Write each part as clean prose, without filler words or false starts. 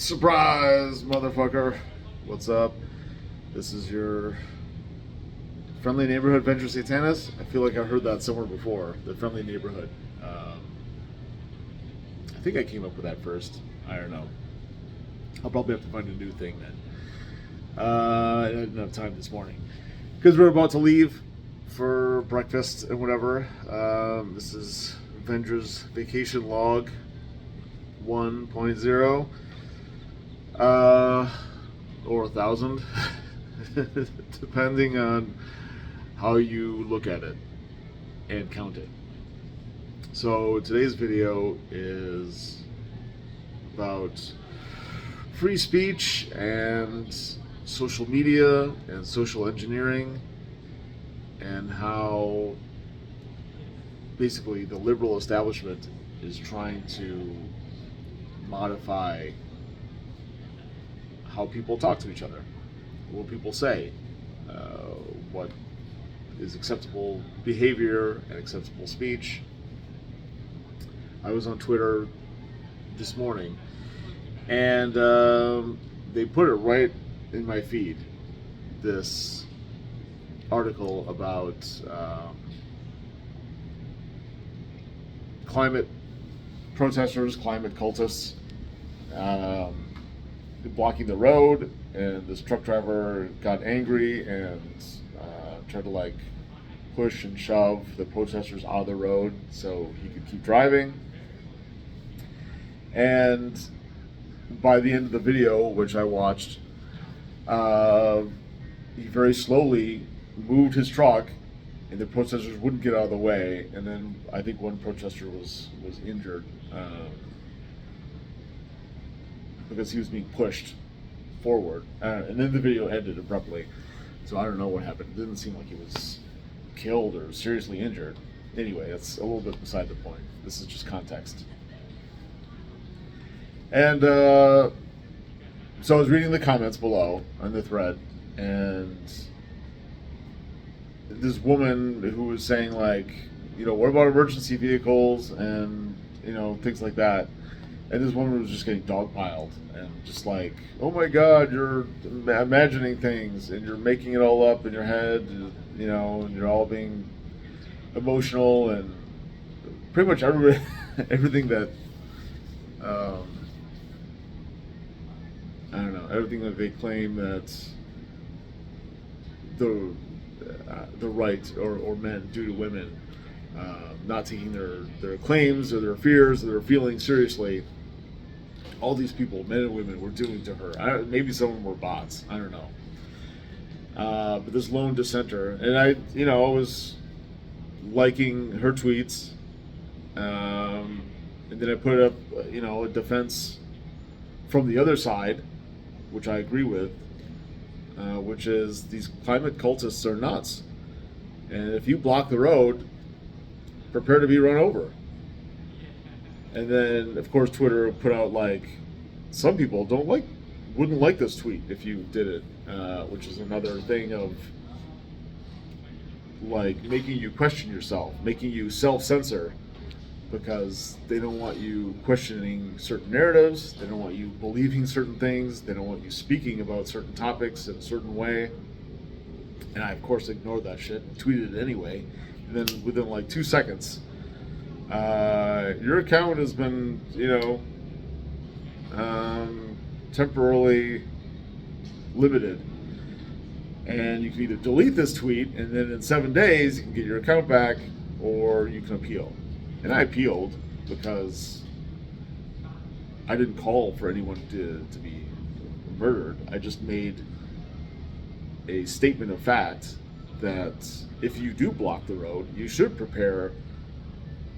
Surprise, motherfucker. What's up? This is your friendly neighborhood Venture Satanis. I feel like I've heard that somewhere before. The friendly neighborhood. I think I came up with that first. I don't know. I'll probably have to find a new thing then. I didn't have time this morning. Because we're about to leave for breakfast and whatever. This is Venger's Vacation Log 1.0. Or 1,000, depending on how you look at it and count it. So today's video is about free speech and social media and social engineering, and how basically the liberal establishment is trying to modify how people talk to each other, what people say, what is acceptable behavior and acceptable speech. I was on Twitter this morning, and they put it right in my feed, this article about climate protesters, climate cultists, blocking the road, and this truck driver got angry and tried to push and shove the protesters out of the road so he could keep driving. And by the end of the video, which I watched, he very slowly moved his truck, and the protesters wouldn't get out of the way. And then I think one protester was injured. Because he was being pushed forward, and then the video ended abruptly. So I don't know what happened. It didn't seem like he was killed or seriously injured. Anyway, that's a little bit beside the point. This is just context. And so I was reading the comments below on the thread, and this woman who was saying what about emergency vehicles and things like that. And this woman was just getting dogpiled and just oh my God, you're imagining things and you're making it all up in your head, and you're all being emotional, and pretty much everything that, I don't know, everything that they claim that the right or men do to women, not taking their claims or their fears or their feelings seriously. All these people, men and women, were doing to her. Maybe some of them were bots. I don't know. But this lone dissenter, and I was liking her tweets, and then I put up, a defense from the other side, which I agree with, which is these climate cultists are nuts, and if you block the road, prepare to be run over. And then, of course, Twitter put out some people wouldn't like this tweet if you did it, which is another thing of making you question yourself, making you self-censor, because they don't want you questioning certain narratives, they don't want you believing certain things, they don't want you speaking about certain topics in a certain way. And I, of course, ignored that shit and tweeted it anyway. And then within 2 seconds, your account has been, temporarily limited, and you can either delete this tweet, and then in 7 days you can get your account back, or you can appeal. And I appealed because I didn't call for anyone to be murdered. I just made a statement of fact that if you do block the road, you should prepare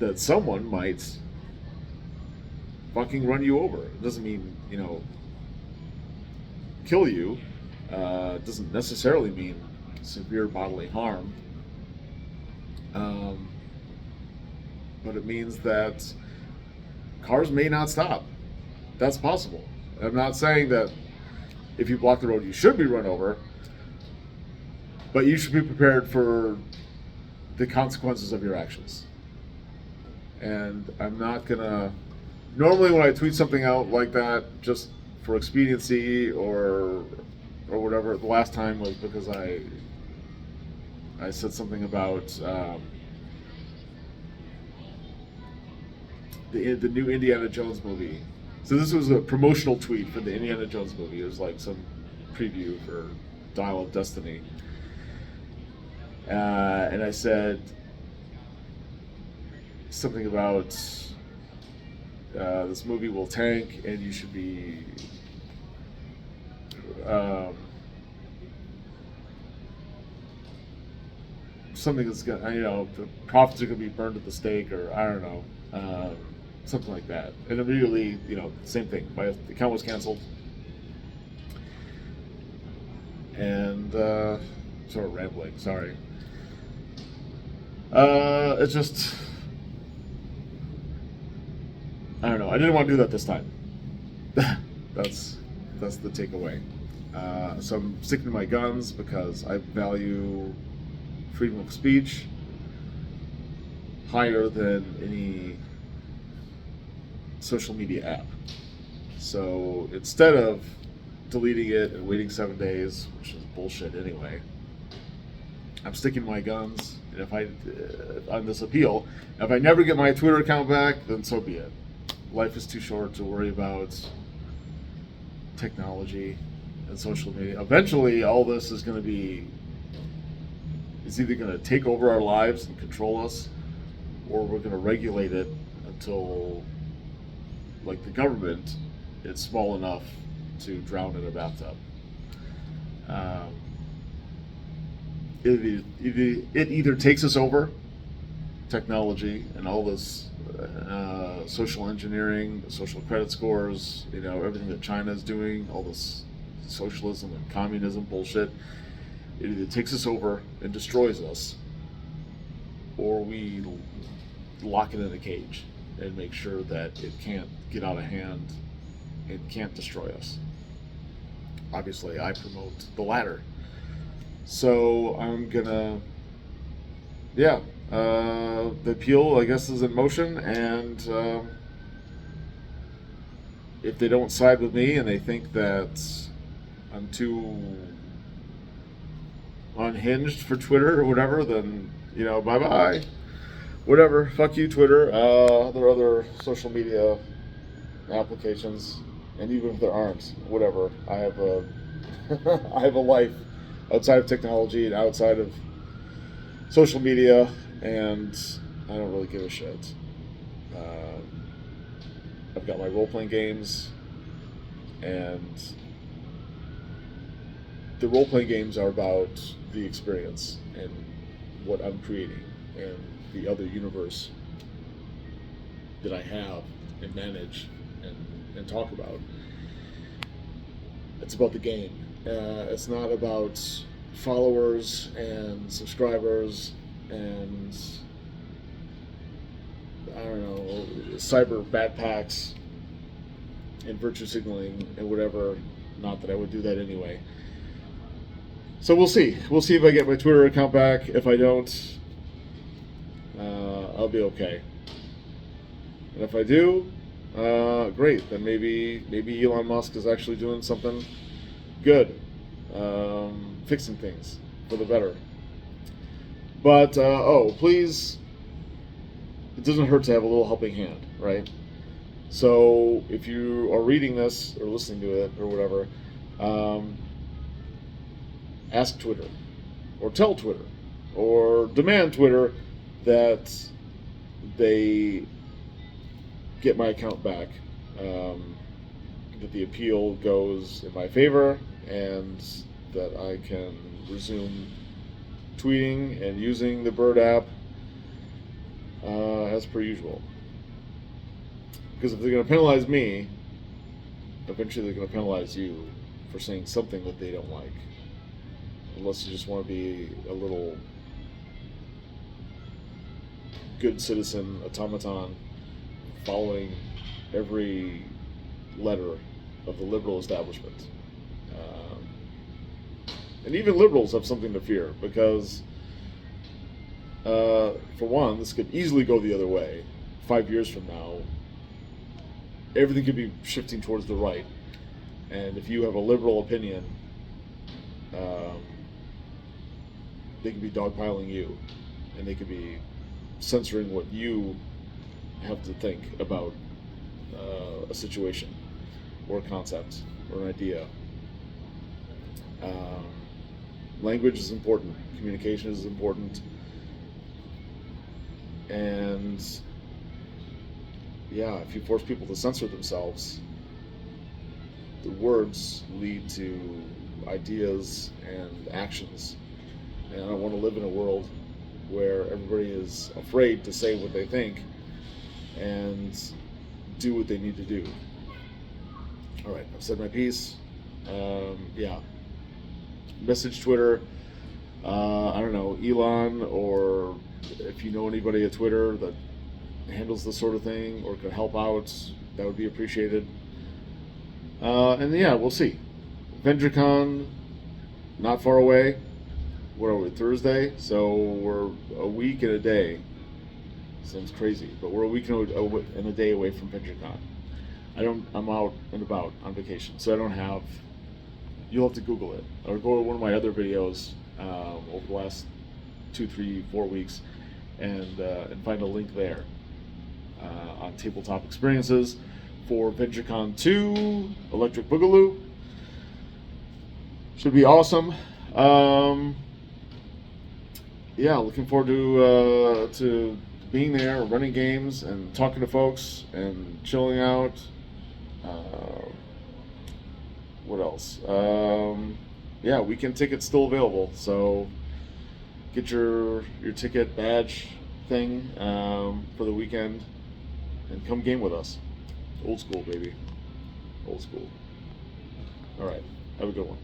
that someone might fucking run you over. It doesn't mean, kill you. It doesn't necessarily mean severe bodily harm. But it means that cars may not stop. That's possible. I'm not saying that if you block the road, you should be run over, but you should be prepared for the consequences of your actions. And I'm not gonna, normally when I tweet something out like that, just for expediency or whatever. The last time was because I said something about the new Indiana Jones movie. So this was a promotional tweet for the Indiana Jones movie. It was like some preview for Dial of Destiny. And I said something about this movie will tank and you should be something that's gonna, the profits are gonna be burned at the stake, or I don't know, something like that. And immediately, same thing. My account was canceled, and sort of rambling. Sorry. It's just, I don't know. I didn't want to do that this time. That's the takeaway. So I'm sticking to my guns because I value freedom of speech higher than any social media app. So instead of deleting it and waiting 7 days, which is bullshit anyway, I'm sticking to my guns. And if on this appeal, if I never get my Twitter account back, then so be it. Life is too short to worry about technology and social media. Eventually, all this is going to be, it's either going to take over our lives and control us, or we're going to regulate it until, like the government, it's small enough to drown in a bathtub. It either takes us over, technology and all this social engineering, social credit scores, everything that China is doing, all this socialism and communism bullshit. It either takes us over and destroys us, or we lock it in a cage and make sure that it can't get out of hand and can't destroy us. Obviously, I promote the latter. So I'm gonna, the appeal, I guess, is in motion, and if they don't side with me and they think that I'm too unhinged for Twitter or whatever, then, bye-bye. Whatever, fuck you, Twitter. There are other social media applications, and even if there aren't, whatever. I have I have a life outside of technology and outside of social media, and I don't really give a shit. I've got my role-playing games, and the role-playing games are about the experience and what I'm creating and the other universe that I have and manage and talk about. It's about the game. It's not about followers and subscribers and, I don't know, cyber backpacks and virtue signaling and whatever. Not that I would do that anyway. So we'll see. We'll see if I get my Twitter account back. If I don't, I'll be okay. And if I do, great. Then maybe Elon Musk is actually doing something good, fixing things for the better. But please, it doesn't hurt to have a little helping hand, right? So if you are reading this or listening to it or whatever, ask Twitter, or tell Twitter, or demand Twitter that they get my account back, that the appeal goes in my favor, and that I can resume tweeting and using the Bird app as per usual. Because if they're going to penalize me, eventually they're going to penalize you for saying something that they don't like. Unless you just want to be a little good citizen automaton following every letter of the liberal establishment. And even liberals have something to fear, because for one, this could easily go the other way. 5 years from now, everything could be shifting towards the right, And if you have a liberal opinion, they could be dogpiling you, and they could be censoring what you have to think about a situation or a concept or an idea. Language is important. Communication is important. And yeah, if you force people to censor themselves, the words lead to ideas and actions. And I don't want to live in a world where everybody is afraid to say what they think and do what they need to do. All right, I've said my piece. Yeah. Message Twitter. I don't know, Elon, or if you know anybody at Twitter that handles this sort of thing or could help out, that would be appreciated. And yeah, we'll see. VentureCon, not far away. What are we, Thursday? So we're a week and a day. Sounds crazy, but we're a week and a day away from VentureCon. I'm out and about on vacation, so I don't have. You'll have to Google it, or go to one of my other videos over the last 2, 3, 4 weeks, and find a link there on Tabletop Experiences for VentureCon 2 Electric Boogaloo. Should be awesome. Yeah, looking forward to being there, running games, and talking to folks, and chilling out. What else? Yeah, weekend tickets still available, so get your ticket badge thing for the weekend, and come game with us. Old school, baby. Old school. All right, have a good one.